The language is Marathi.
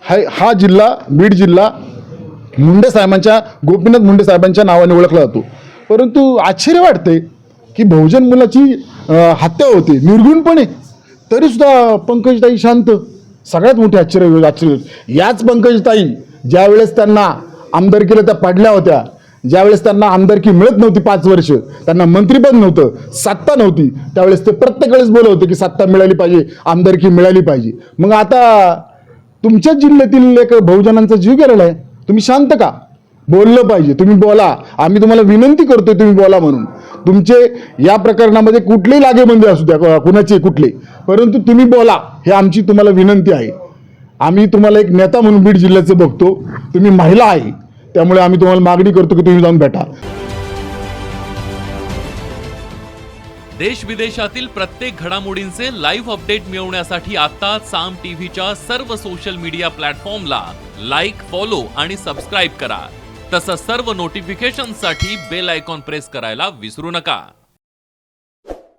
हा जिल्हा बीड जिल्हा मुंडे साहेबांच्या गोपीनाथ मुंडे साहेबांच्या नावाने ओळखला जातो. परंतु आश्चर्य वाटते की बहुजन मुलाची हत्या होते निर्गुणपणे, तरीसुद्धा पंकजताई शांत. सगळ्यात मोठी आश्चर्य याच पंकजताई ज्यावेळेस त्यांना आमदारकीला त्या पडल्या होत्या, ज्यावेळेस त्यांना आमदारकी मिळत नव्हती 5 वर्ष, त्यांना मंत्रिपद नव्हतं, सत्ता नव्हती, त्यावेळेस ते प्रत्येक वेळेस बोलत होते की सत्ता मिळाली पाहिजे, आमदारकी मिळाली पाहिजे. मग आता तुमच्याच जिल्ह्यातील एक बहुजनांचा जीव गेलेला आहे, तुम्ही शांत का? बोललं पाहिजे, तुम्ही बोला. आम्ही तुम्हाला विनंती करतोय तुम्ही बोला म्हणून. तुमचे या प्रकरणामध्ये कुठलेही लागेबंदी असू द्या, कुणाचे कुठले, परंतु तुम्ही बोला, हे आमची तुम्हाला विनंती आहे. आम्ही तुम्हाला एक नेता म्हणून बीड जिल्ह्याचं बघतो, तुम्ही महिला आहे, त्यामुळे आम्ही तुम्हाला मागणी करतो की तुम्ही जाऊन भेटा. देश विदेशातील प्रत्येक घडामोडींचे लाईव्ह अपडेट मिळवण्यासाठी आता साम टीव्हीच्या सर्व सोशल मीडिया प्लॅटफॉर्मला लाईक, फॉलो आणि सबस्क्राईब करा. तसंच सर्व नोटिफिकेशनसाठी बेल आयकॉन प्रेस करायला विसरू नका.